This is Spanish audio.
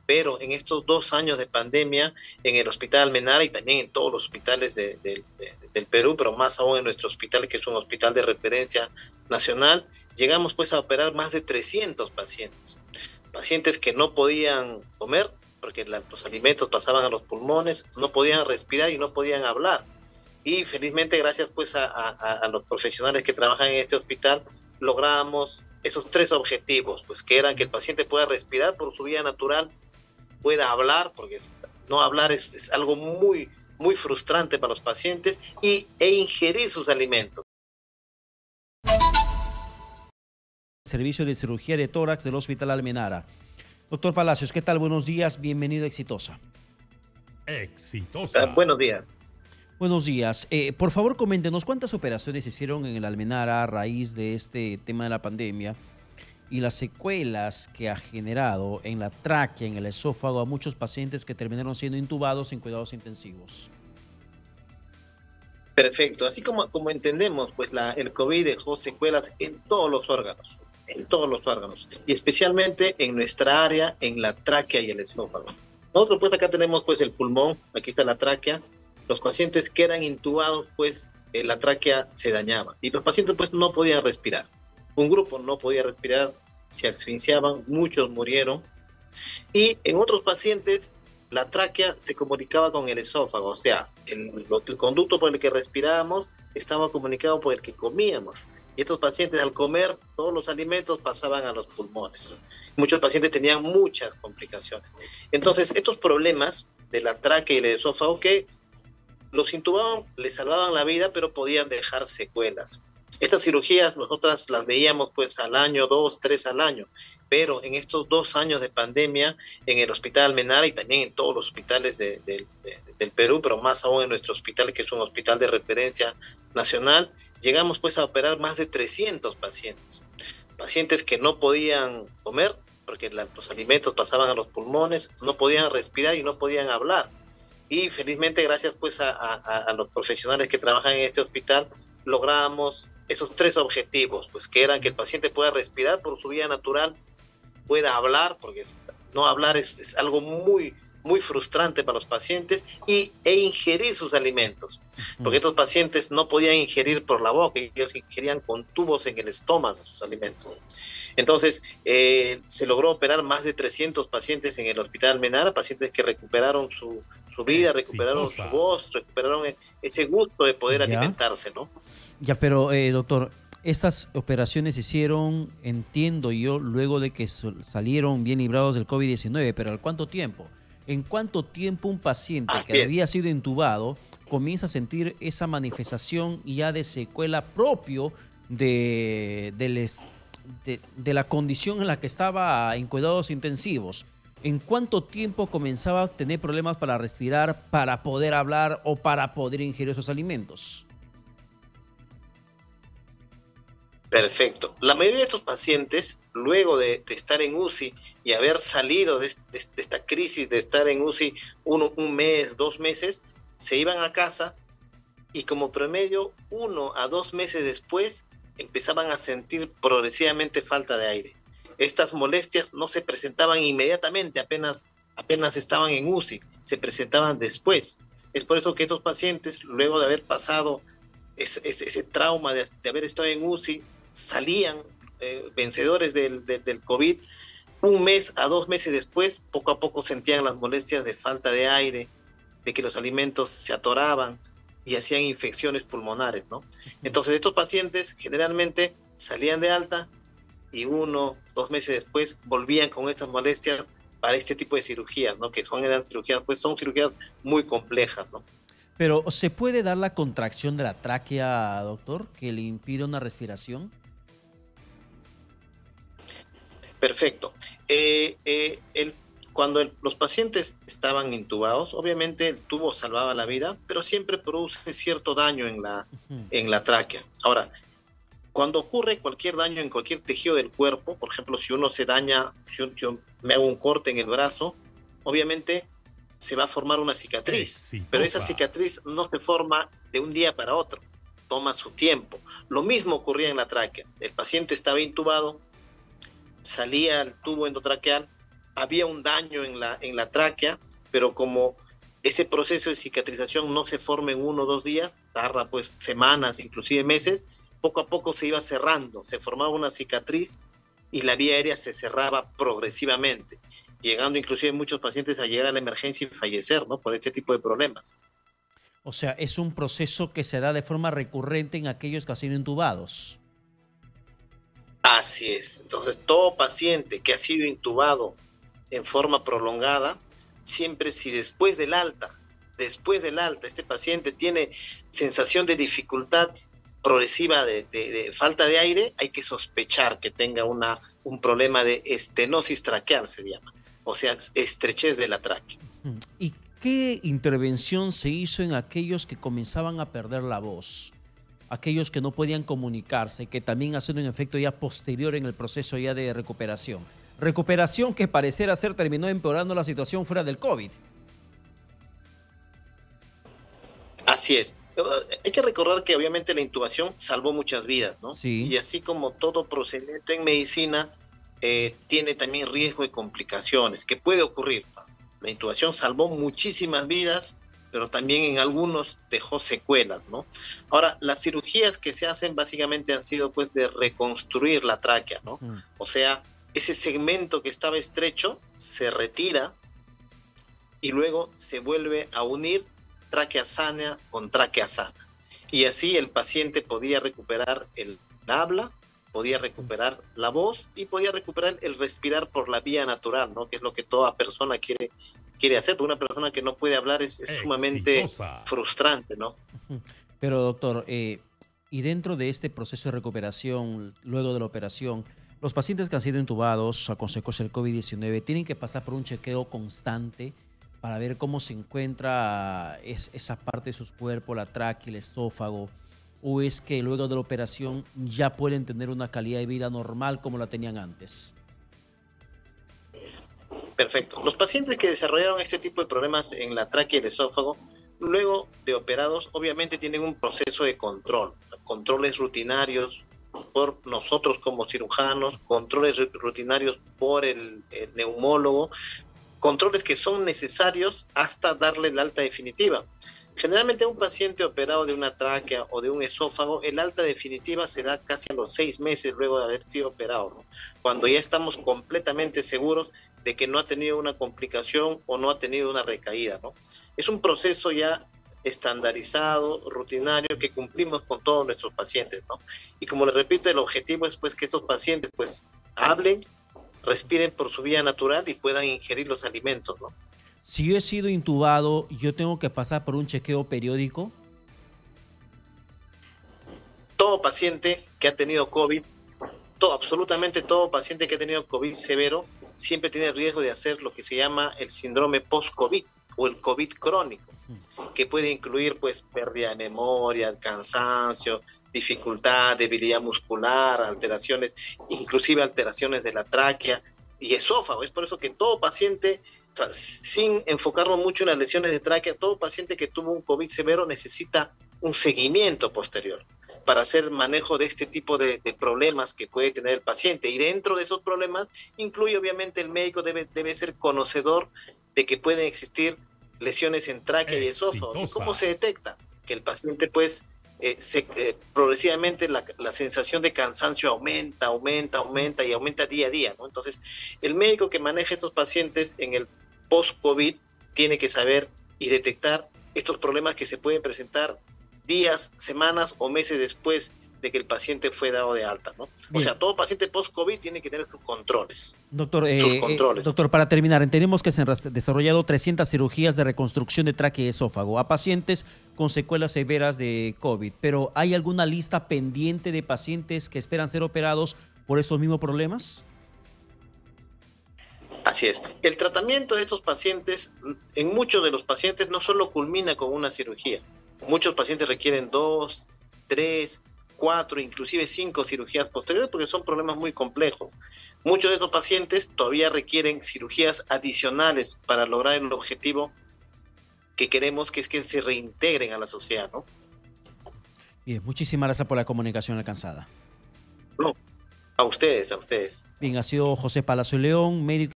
pero en estos 2 años de pandemia, en el Hospital Almenara y también en todos los hospitales del Perú, pero más aún en nuestro hospital, que es un hospital de referencia nacional, llegamos pues a operar más de 300 pacientes. Pacientes que no podían comer porque los alimentos pasaban a los pulmones, no podían respirar y no podían hablar. Y felizmente, gracias pues a los profesionales que trabajan en este hospital, logramos esos tres objetivos, pues que eran que el paciente pueda respirar por su vía natural, pueda hablar, porque no hablar es algo muy frustrante para los pacientes, e ingerir sus alimentos. Servicio de cirugía de tórax del Hospital Almenara. Doctor Palacios, ¿qué tal? Buenos días, bienvenido a Exitosa. Exitosa. Buenos días. Buenos días. Por favor, coméntenos cuántas operaciones se hicieron en el Almenara a raíz de este tema de la pandemia y las secuelas que ha generado en la tráquea, en el esófago, a muchos pacientes que terminaron siendo intubados en cuidados intensivos. Perfecto. Así como entendemos, pues el COVID dejó secuelas en todos los órganos, y especialmente en nuestra área, en la tráquea y el esófago. Nosotros pues acá tenemos pues el pulmón, aquí está la tráquea. Los pacientes que eran intubados, pues la tráquea se dañaba y los pacientes pues no podían respirar. Un grupo no podía respirar, se asfixiaban, muchos murieron. Y en otros pacientes la tráquea se comunicaba con el esófago, o sea, el conducto por el que respirábamos estaba comunicado por el que comíamos. Y estos pacientes al comer todos los alimentos pasaban a los pulmones. Muchos pacientes tenían muchas complicaciones. Entonces, estos problemas de la tráquea y el esófago que los intubaban, les salvaban la vida, pero podían dejar secuelas. Estas cirugías nosotras las veíamos pues al año, 2, 3 al año, pero en estos 2 años de pandemia, en el Hospital Almenara y también en todos los hospitales del Perú, pero más aún en nuestro hospital, que es un hospital de referencia nacional, llegamos pues a operar más de 300 pacientes. Pacientes que no podían comer porque los alimentos pasaban a los pulmones, no podían respirar y no podían hablar. Y felizmente, gracias pues a los profesionales que trabajan en este hospital, logramos esos tres objetivos, pues que eran que el paciente pueda respirar por su vía natural, pueda hablar, porque no hablar es algo muy frustrante para los pacientes, e ingerir sus alimentos, porque estos pacientes no podían ingerir por la boca, ellos ingerían con tubos en el estómago sus alimentos. Entonces, se logró operar más de 300 pacientes en el Hospital Almenara, pacientes que recuperaron su vida, recuperaron su voz, recuperaron ese gusto de poder alimentarse, ¿no? Ya, pero doctor, estas operaciones se hicieron, entiendo yo, luego de que salieron bien librados del COVID-19, pero ¿al cuánto tiempo? ¿En cuánto tiempo un paciente que había sido intubado comienza a sentir esa manifestación ya de secuela propio de la condición en la que estaba en cuidados intensivos? ¿En cuánto tiempo comenzaba a tener problemas para respirar, para poder hablar o para poder ingerir esos alimentos? Perfecto. La mayoría de estos pacientes, luego de estar en UCI y haber salido de esta crisis de estar en UCI un mes, 2 meses, se iban a casa y como promedio 1 a 2 meses después empezaban a sentir progresivamente falta de aire. Estas molestias no se presentaban inmediatamente, apenas estaban en UCI, se presentaban después. Es por eso que estos pacientes, luego de haber pasado ese trauma de haber estado en UCI, salían vencedores del COVID. 1 mes a 2 meses después, poco a poco sentían las molestias de falta de aire, de que los alimentos se atoraban y hacían infecciones pulmonares, ¿no? Entonces estos pacientes generalmente salían de alta y 1, 2 meses después volvían con estas molestias para este tipo de cirugías, ¿no? Que eran cirugías, pues son cirugías muy complejas, ¿no? Pero ¿se puede dar la contracción de la tráquea, doctor, que le impide una respiración? Perfecto. Cuando los pacientes estaban intubados, obviamente el tubo salvaba la vida, pero siempre produce cierto daño en la tráquea. Ahora, cuando ocurre cualquier daño en cualquier tejido del cuerpo, por ejemplo, si uno se daña, yo me hago un corte en el brazo, obviamente se va a formar una cicatriz, pero esa cicatriz no se forma de un día para otro, toma su tiempo. Lo mismo ocurría en la tráquea. El paciente estaba intubado, salía el tubo endotraqueal había un daño en la tráquea, pero como ese proceso de cicatrización no se forma en 1 o 2 días, tarda pues semanas, inclusive meses, poco a poco se iba cerrando, se formaba una cicatriz y la vía aérea se cerraba progresivamente, llegando inclusive muchos pacientes a llegar a la emergencia y fallecer, ¿no? Por este tipo de problemas. O sea, es un proceso que se da de forma recurrente en aquellos que han sido intubados. Así es. Entonces, todo paciente que ha sido intubado en forma prolongada, siempre si después del alta, este paciente tiene sensación de dificultad progresiva de falta de aire, hay que sospechar que tenga un problema de estenosis traqueal, se llama, o sea, estrechez de la tráquea. ¿Y qué intervención se hizo en aquellos que comenzaban a perder la voz? Aquellos que no podían comunicarse, que también hacen un efecto ya posterior en el proceso ya de recuperación. Recuperación que pareciera ser terminó empeorando la situación fuera del COVID. Así es. Hay que recordar que obviamente la intubación salvó muchas vidas, ¿no? Sí. Y así como todo procedimiento en medicina, tiene también riesgo de complicaciones, que puede ocurrir. La intubación salvó muchísimas vidas, pero también en algunos dejó secuelas, ¿no? Ahora, las cirugías que se hacen básicamente han sido pues de reconstruir la tráquea, ¿no? O sea, ese segmento que estaba estrecho se retira y luego se vuelve a unir tráquea sana con tráquea sana. Y así el paciente podía recuperar el habla, podía recuperar la voz y podía recuperar el respirar por la vía natural, ¿no? Que es lo que toda persona quiere hacer, porque una persona que no puede hablar es sumamente frustrante, ¿no? Pero doctor, y dentro de este proceso de recuperación, luego de la operación, los pacientes que han sido intubados a consecuencia del COVID-19 tienen que pasar por un chequeo constante para ver cómo se encuentra esa parte de sus cuerpos, la tráquea, el esófago, o es que luego de la operación ya pueden tener una calidad de vida normal como la tenían antes. Perfecto. Los pacientes que desarrollaron este tipo de problemas en la tráquea y el esófago, luego de operados, obviamente tienen un proceso de control, controles rutinarios por nosotros como cirujanos, controles rutinarios por el neumólogo, controles que son necesarios hasta darle la alta definitiva. Generalmente a un paciente operado de una tráquea o de un esófago, el alta definitiva se da casi a los 6 meses luego de haber sido operado, ¿no? Cuando ya estamos completamente seguros de que no ha tenido una complicación o no ha tenido una recaída, ¿no? Es un proceso ya estandarizado, rutinario, que cumplimos con todos nuestros pacientes, ¿no? Y como les repito, el objetivo es pues que estos pacientes pues hablen, respiren por su vía natural y puedan ingerir los alimentos, ¿no? Si yo he sido intubado, ¿yo tengo que pasar por un chequeo periódico? Todo paciente que ha tenido COVID, absolutamente todo paciente que ha tenido COVID severo, siempre tiene riesgo de hacer lo que se llama el síndrome post-COVID o el COVID crónico, que puede incluir pues pérdida de memoria, cansancio, dificultad, debilidad muscular, alteraciones, inclusive alteraciones de la tráquea y esófago. Es por eso que todo paciente, o sea, sin enfocarnos mucho en las lesiones de tráquea, todo paciente que tuvo un COVID severo necesita un seguimiento posterior para hacer manejo de este tipo de problemas que puede tener el paciente. Y dentro de esos problemas incluye obviamente el médico debe ser conocedor de que pueden existir lesiones en tráquea y esófago. ¿Y cómo se detecta? Que el paciente pues progresivamente la sensación de cansancio aumenta día a día, ¿no? Entonces el médico que maneja estos pacientes en el post-COVID tiene que saber y detectar estos problemas que se pueden presentar días, semanas o meses después de que el paciente fue dado de alta, ¿no? Bien. O sea, todo paciente post-COVID tiene que tener sus controles. Doctor, doctor, para terminar, entendemos que se han desarrollado 300 cirugías de reconstrucción de tráquea y esófago a pacientes con secuelas severas de COVID, pero ¿hay alguna lista pendiente de pacientes que esperan ser operados por esos mismos problemas? Así es. El tratamiento de estos pacientes, en muchos de los pacientes, no solo culmina con una cirugía. Muchos pacientes requieren 2, 3, 4, inclusive 5 cirugías posteriores porque son problemas muy complejos. Muchos de estos pacientes todavía requieren cirugías adicionales para lograr el objetivo que queremos, que es que se reintegren a la sociedad, ¿no? Bien, muchísimas gracias por la comunicación alcanzada. No, a ustedes. Bien, ha sido José Palacio León, médico.